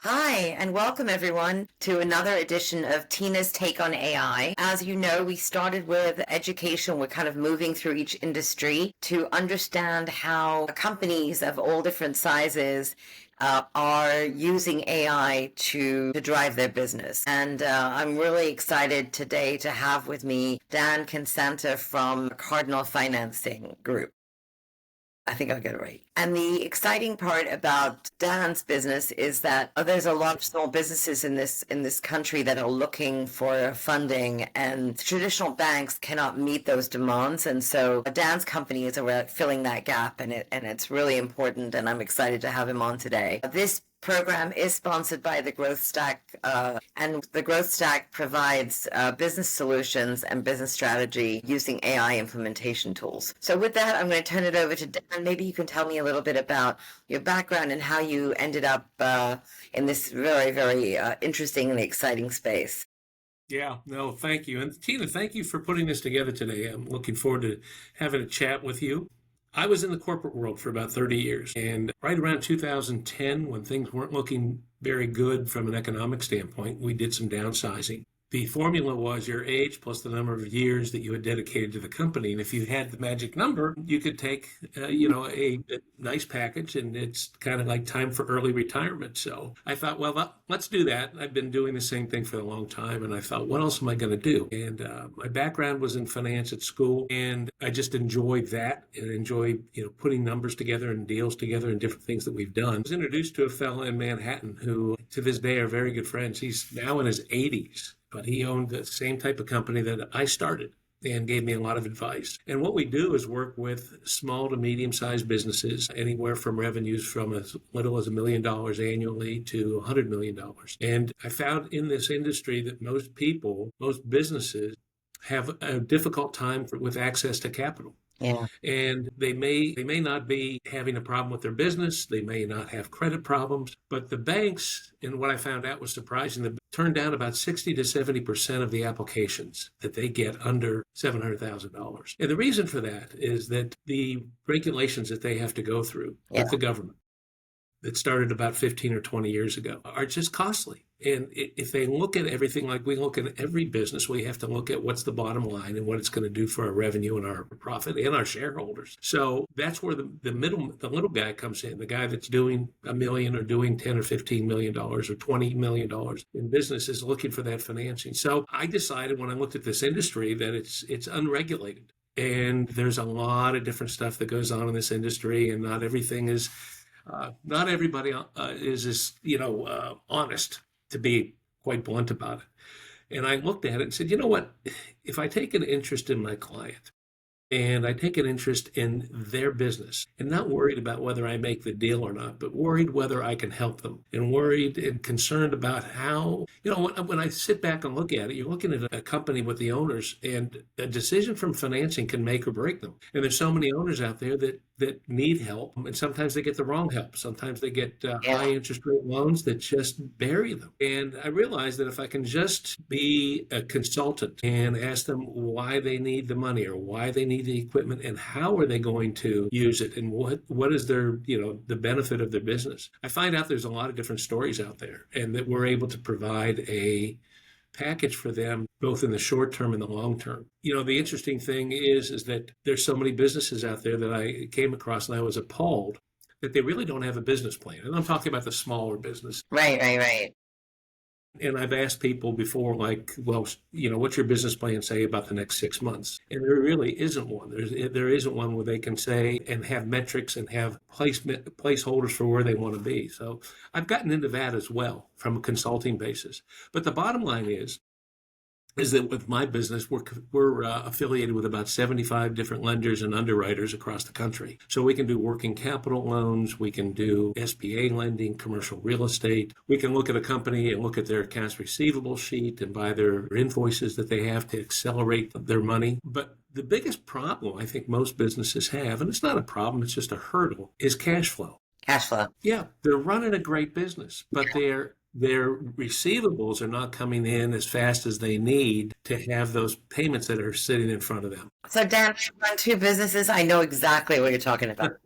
Hi, and welcome everyone to another edition of Tina's Take on AI. As you know, we started with education. We're kind of moving through each industry to understand how companies of all different sizes are using AI to drive their business. And I'm really excited today to have with me Dan Casanta from Cardinal Financing Group. I think I'll get it right. And the exciting part about Dan's business is that there's a lot of small businesses in this country that are looking for funding, and traditional banks cannot meet those demands. And so Dan's company is around filling that gap, and it's really important. And I'm excited to have him on today. This program is sponsored by the Growth Stack, and the Growth Stack provides business solutions and business strategy using AI implementation tools. So with that, I'm going to turn it over to Dan. Maybe you can tell me a little bit about your background and how you ended up in this very, very interesting and exciting space. Yeah, no, thank you. And Tina, thank you for putting this together today. I'm looking forward to having a chat with you. I was in the corporate world for about 30 years, and right around 2010, when things weren't looking very good from an economic standpoint, we did some downsizing. The formula was your age plus the number of years that you had dedicated to the company. And if you had the magic number, you could take, a nice package, and it's kind of like time for early retirement. So I thought, well, let's do that. I've been doing the same thing for a long time. And I thought, what else am I going to do? And my background was in finance at school, and I just enjoyed that and enjoyed, putting numbers together and deals together and different things that we've done. I was introduced to a fellow in Manhattan who to this day are very good friends. He's now in his 80s. But he owned the same type of company that I started and gave me a lot of advice. And what we do is work with small to medium-sized businesses, anywhere from revenues from as little as $1 million annually to $100 million. And I found in this industry that most businesses have a difficult time with access to capital. Yeah. And they may not be having a problem with their business. They may not have credit problems, but the banks, and what I found out was surprising, they turn down about 60 to 70% of the applications that they get under $700,000. And the reason for that is that the regulations that they have to go through with the government that started about 15 or 20 years ago are just costly. And if they look at everything like we look at every business, we have to look at what's the bottom line and what it's going to do for our revenue and our profit and our shareholders. So that's where the little guy comes in, the guy that's doing $1 million or doing $10 or $15 million or $20 million in business is looking for that financing. So I decided when I looked at this industry that it's unregulated. And there's a lot of different stuff that goes on in this industry, and not everything is, not everybody is as, honest, to be quite blunt about it. And I looked at it and said, you know what, if I take an interest in my client and I take an interest in their business and not worried about whether I make the deal or not, but worried whether I can help them and worried and concerned about how, when I sit back and look at it, you're looking at a company with the owners, and a decision from financing can make or break them. And there's so many owners out there that need help, and sometimes they get the wrong help. Sometimes they get high interest rate loans that just bury them. And I realized that if I can just be a consultant and ask them why they need the money or why they need the equipment and how are they going to use it and what is their, the benefit of their business, I find out there's a lot of different stories out there, and that we're able to provide a package for them, both in the short term and the long term. The interesting thing is that there's so many businesses out there that I came across, and I was appalled that they really don't have a business plan. And I'm talking about the smaller business. Right. And I've asked people before, like, well, what's your business plan say about the next 6 months? And there really isn't one. There isn't one where they can say and have metrics and have placeholders for where they want to be. So I've gotten into that as well from a consulting basis. But the bottom line is that with my business, we're affiliated with about 75 different lenders and underwriters across the country. So we can do working capital loans, we can do SBA lending, commercial real estate. We can look at a company and look at their accounts receivable sheet and buy their invoices that they have to accelerate their money. But the biggest problem I think most businesses have, and it's not a problem, it's just a hurdle, is cash flow. Cash flow. Yeah, they're running a great business, but they're their receivables are not coming in as fast as they need to have those payments that are sitting in front of them. So Dan, I run two businesses. I know exactly what you're talking about.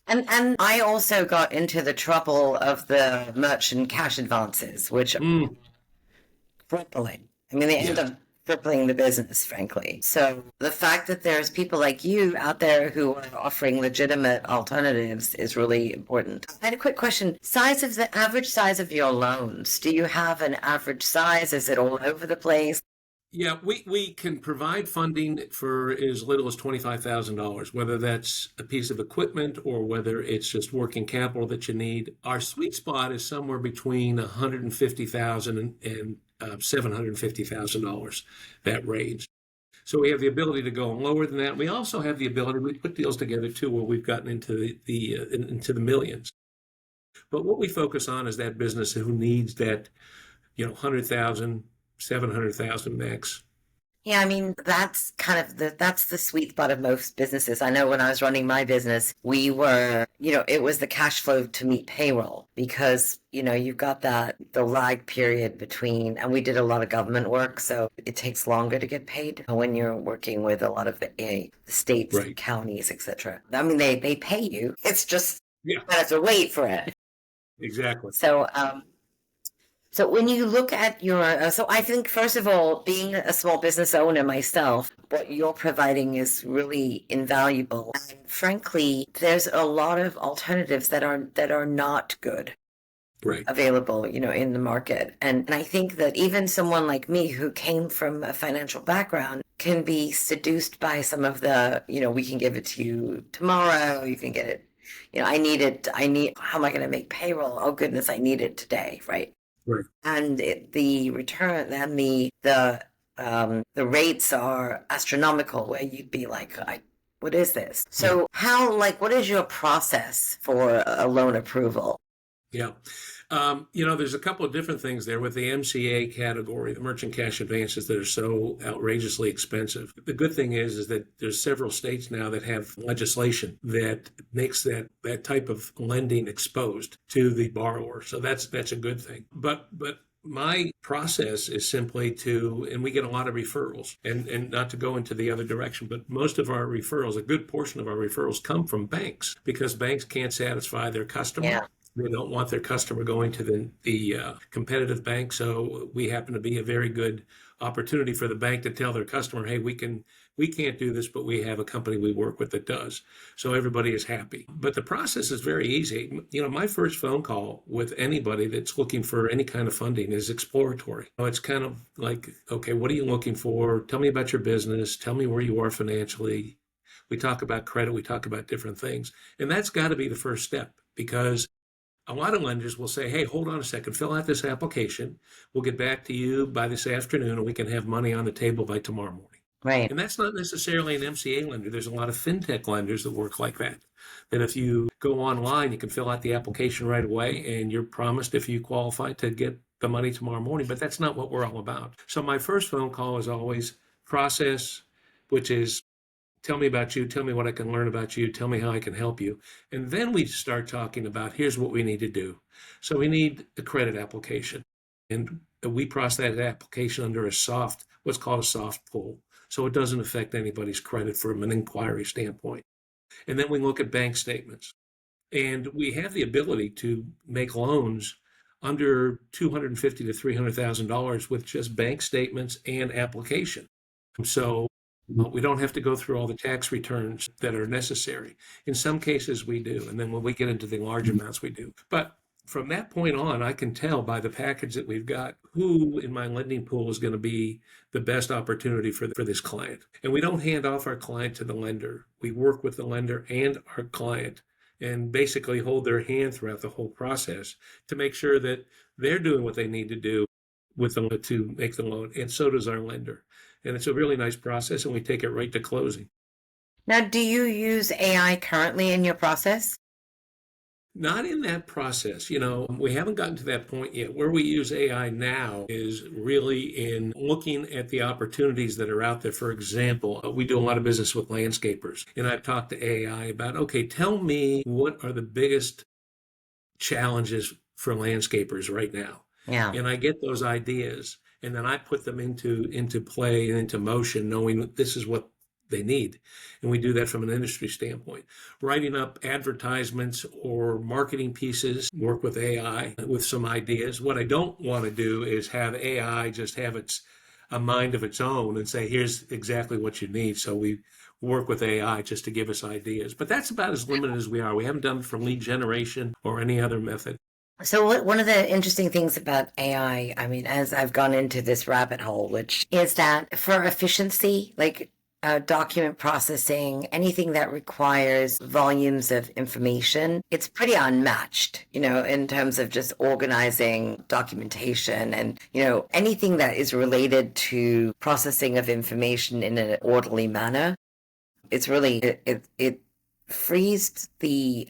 And I also got into the trouble of the merchant cash advances, which are Mm, crippling. I mean, they end yes. up crippling the business, frankly. So the fact that there's people like you out there who are offering legitimate alternatives is really important. I had a quick question. Size of the average size of your loans. Do you have an average size? Is it all over the place? Yeah, we can provide funding for as little as $25,000, whether that's a piece of equipment or whether it's just working capital that you need. Our sweet spot is somewhere between $150,000 and $750,000, that range. So we have the ability to go lower than that. We also have the ability, we put deals together too, where we've gotten into into the millions. But what we focus on is that business who needs that, 100,000, 700,000 max. Yeah, I mean, that's kind of that's the sweet spot of most businesses. I know when I was running my business, we were, it was the cash flow to meet payroll because, you've got the lag period between, and we did a lot of government work, so it takes longer to get paid when you're working with a lot of the states, Right. counties, etc. I mean, they pay you. It's just Yeah, you have to wait for it. exactly. So when you look at so I think first of all, being a small business owner myself, what you're providing is really invaluable. And frankly, there's a lot of alternatives that are not good Right. available, in the market. And I think that even someone like me who came from a financial background can be seduced by some of we can give it to you tomorrow, you can get it, how am I going to make payroll? Oh goodness, I need it today, right? Right. And the return and the rates are astronomical where you'd be like, what is this? So what is your process for a loan approval? Yeah. There's a couple of different things there with the MCA category, the merchant cash advances that are so outrageously expensive. The good thing is that there's several states now that have legislation that makes that type of lending exposed to the borrower. So that's a good thing. But my process is simply and we get a lot of referrals, and not to go into the other direction, but most of our referrals, a good portion of our referrals come from banks because banks can't satisfy their customer. Yeah. They don't want their customer going to the competitive bank. So we happen to be a very good opportunity for the bank to tell their customer, hey, we can't do this, but we have a company we work with that does. So everybody is happy. But the process is very easy. My first phone call with anybody that's looking for any kind of funding is exploratory. It's kind of like, okay, what are you looking for? Tell me about your business. Tell me where you are financially. We talk about credit. We talk about different things. And that's got to be the first step, because a lot of lenders will say, hey, hold on a second, fill out this application. We'll get back to you by this afternoon, and we can have money on the table by tomorrow morning. Right. And that's not necessarily an MCA lender. There's a lot of fintech lenders that work like that. That if you go online, you can fill out the application right away, and you're promised, if you qualify, to get the money tomorrow morning. But that's not what we're all about. So my first phone call is always process, which is, tell me about you, tell me what I can learn about you, tell me how I can help you. And then we start talking about, here's what we need to do. So we need a credit application. And we process that application under what's called a soft pull. So it doesn't affect anybody's credit from an inquiry standpoint. And then we look at bank statements. And we have the ability to make loans under $250,000 to $300,000 with just bank statements and application. So we don't have to go through all the tax returns that are necessary. In some cases, we do. And then when we get into the large amounts, we do. But from that point on, I can tell by the package that we've got who in my lending pool is going to be the best opportunity for this client. And we don't hand off our client to the lender. We work with the lender and our client and basically hold their hand throughout the whole process to make sure that they're doing what they need to do with them to make the loan. And so does our lender. And it's a really nice process, and we take it right to closing. Now, do you use AI currently in your process? Not in that process. We haven't gotten to that point yet. Where we use AI now is really in looking at the opportunities that are out there. For example, we do a lot of business with landscapers, and I've talked to AI about, okay, tell me what are the biggest challenges for landscapers right now. Yeah. And I get those ideas, and then I put them into play and into motion, knowing that this is what they need. And we do that from an industry standpoint. Writing up advertisements or marketing pieces, work with AI with some ideas. What I don't want to do is have AI just have a mind of its own and say, here's exactly what you need. So we work with AI just to give us ideas. But that's about as limited as we are. We haven't done it for lead generation or any other method. So one of the interesting things about AI, I mean, as I've gone into this rabbit hole, which is that for efficiency, like document processing, anything that requires volumes of information, it's pretty unmatched, in terms of just organizing documentation and, anything that is related to processing of information in an orderly manner. It's really, it frees the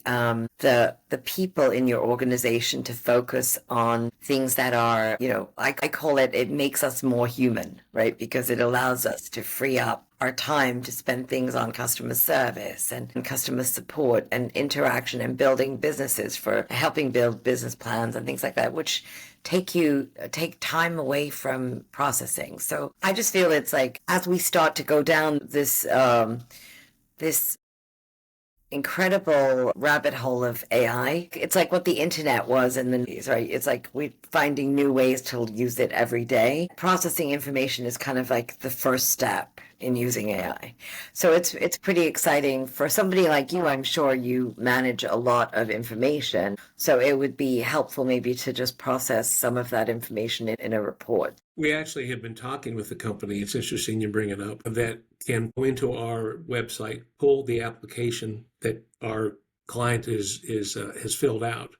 people in your organization to focus on things that are, I call it makes us more human, right? Because it allows us to free up our time to spend things on customer service and customer support and interaction and building businesses, for helping build business plans and things like that, which take time away from processing. So I just feel it's like, as we start to go down this incredible rabbit hole of AI. It's like what the internet was in the news, right? It's like we're finding new ways to use it every day. Processing information is kind of like the first step in using AI. So it's pretty exciting for somebody like you. I'm sure you manage a lot of information. So it would be helpful maybe to just process some of that information in a report. We actually have been talking with the company. It's interesting you bring it up, that can go into our website, pull the application that our client has filled out,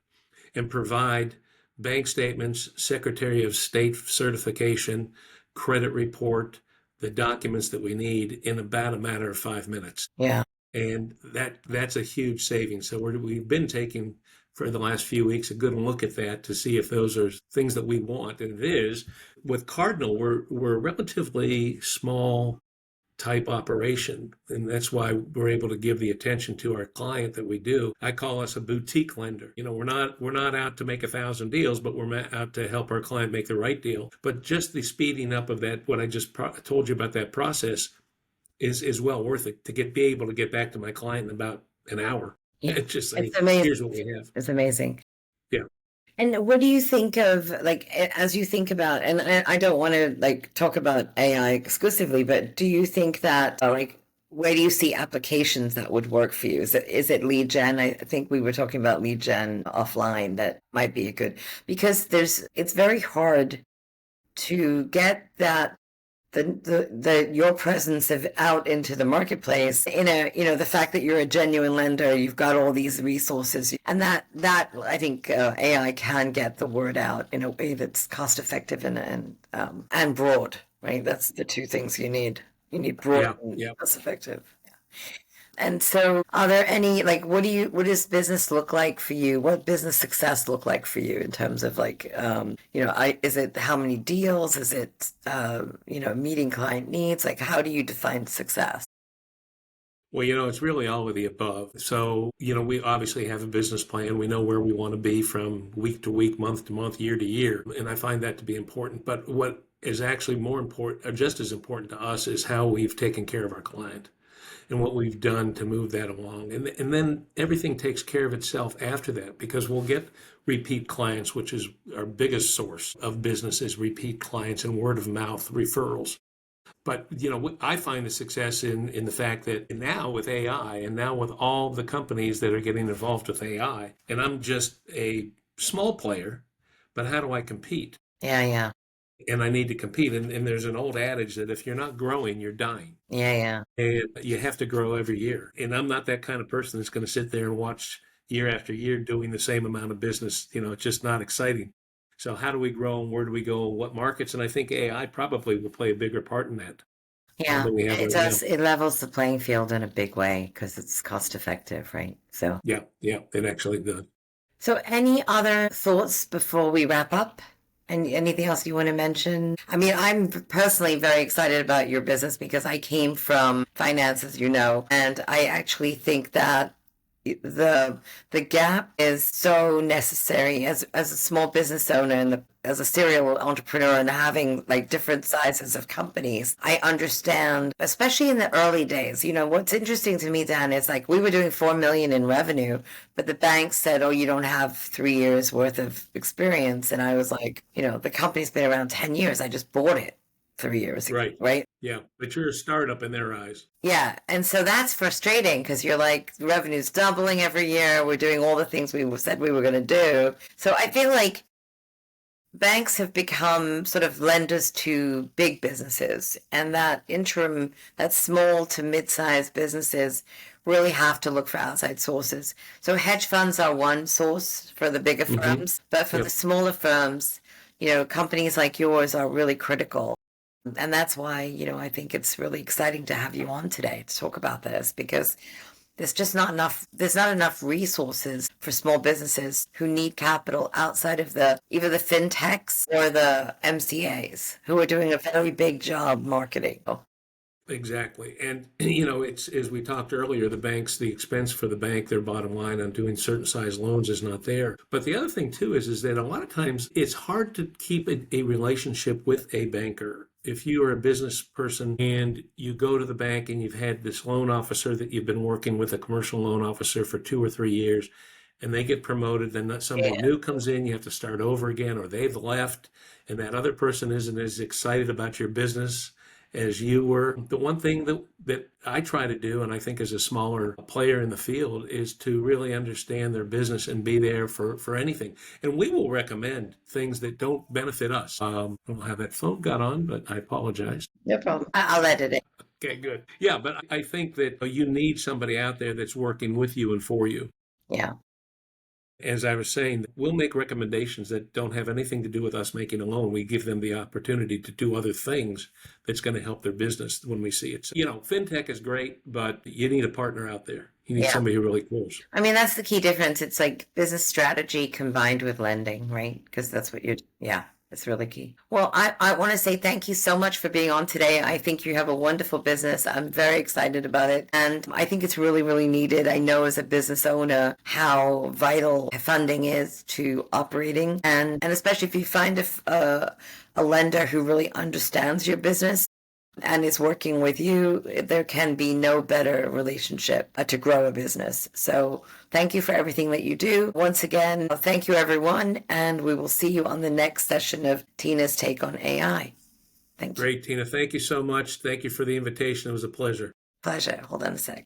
and provide bank statements, Secretary of State certification, credit report, the documents that we need in about a matter of 5 minutes. Yeah. And that's a huge savings. So we've been taking, for the last few weeks, a good look at that to see if those are things that we want. And it is. With Cardinal, we're a relatively small type operation, and that's why we're able to give the attention to our client that we do. I call us a boutique lender. We're not out to make 1,000 deals, but we're out to help our client make the right deal. But just the speeding up of that, what I just told you about that process, is well worth it to be able to get back to my client in about an hour. Yeah. It's just It's amazing. Here's what we have. It's amazing. Yeah. And what do you think of, like, as you think about, and I don't want to like talk about AI exclusively, but do you think that where do you see applications that would work for you? Is it lead gen? I think we were talking about lead gen offline. That might be a good, because it's very hard to get that your presence out into the marketplace in the fact that you're a genuine lender, you've got all these resources, and that I think AI can get the word out in a way that's cost effective and broad, right? That's the two things you need. You need broad and cost effective. And so, are there any, like, what does business look like for you? What business success look like for you in terms of is it how many deals? Is it, meeting client needs? Like, how do you define success? Well, it's really all of the above. So, we obviously have a business plan. We know where we want to be from week to week, month to month, year to year. And I find that to be important. But what is actually more important, or just as important to us, is how we've taken care of our client and what we've done to move that along. And then everything takes care of itself after that, because we'll get repeat clients, which is our biggest source of business, is repeat clients and word of mouth referrals. But, I find the success in the fact that now with AI and now with all the companies that are getting involved with AI, and I'm just a small player, but how do I compete? Yeah. And I need to compete. And there's an old adage that if you're not growing, you're dying. Yeah. And you have to grow every year. And I'm not that kind of person that's going to sit there and watch year after year doing the same amount of business. It's just not exciting. So how do we grow, and where do we go, and what markets? And I think AI probably will play a bigger part in that. Yeah, it does. It levels the playing field in a big way because it's cost effective, right? So yeah, it actually does. So any other thoughts before we wrap up? And anything else you want to mention? I mean, I'm personally very excited about your business because I came from finance, as you know, and I actually think that the gap is so necessary as a small business owner and as a serial entrepreneur and having like different sizes of companies. I understand, especially in the early days. What's interesting to me, Dan, is like we were doing 4 million in revenue, but the bank said, "Oh, you don't have 3 years worth of experience," and I was like, the company's been around 10 years. I just bought it 3 years ago, Right. right? Yeah. But you're a startup in their eyes. Yeah, and so that's frustrating because you're like, revenue's doubling every year. We're doing all the things we said we were going to do. So I feel like banks have become sort of lenders to big businesses, and that small to mid-sized businesses really have to look for outside sources. So hedge funds are one source for the bigger firms, but for the smaller firms, companies like yours are really critical. And that's why, I think it's really exciting to have you on today to talk about this, because there's not enough resources for small businesses who need capital outside of either the fintechs or the MCAs who are doing a very big job marketing. Exactly. And, it's as we talked earlier, the expense for the bank, their bottom line on doing certain size loans is not there. But the other thing, too, is that a lot of times it's hard to keep a relationship with a banker. If you are a business person and you go to the bank and you've had this loan officer that you've been working with, a commercial loan officer for 2 or 3 years, and they get promoted, then somebody new comes in, you have to start over again, or they've left, and that other person isn't as excited about your business as you were. The one thing that I try to do, and I think as a smaller player in the field, is to really understand their business and be there for anything. And we will recommend things that don't benefit us. I don't know how that phone got on, but I apologize. No problem. I'll edit it. Okay, good. Yeah, but I think that you need somebody out there that's working with you and for you. Yeah. As I was saying, we'll make recommendations that don't have anything to do with us making a loan. We give them the opportunity to do other things that's going to help their business when we see it. So, fintech is great, but you need a partner out there. You need somebody who really cares. I mean, that's the key difference. It's like business strategy combined with lending, right? Because that's what it's really key. Well, I want to say thank you so much for being on today. I think you have a wonderful business. I'm very excited about it. And I think it's really, really needed. I know as a business owner how vital funding is to operating. And especially if you find a lender who really understands your business and is working with you, there can be no better relationship to grow a business. So thank you for everything that you do. Once again, thank you, everyone, and we will see you on the next session of Tina's Take on AI. Thank you. Great, Tina. Thank you so much. Thank you for the invitation. It was a pleasure. Pleasure. Hold on a sec.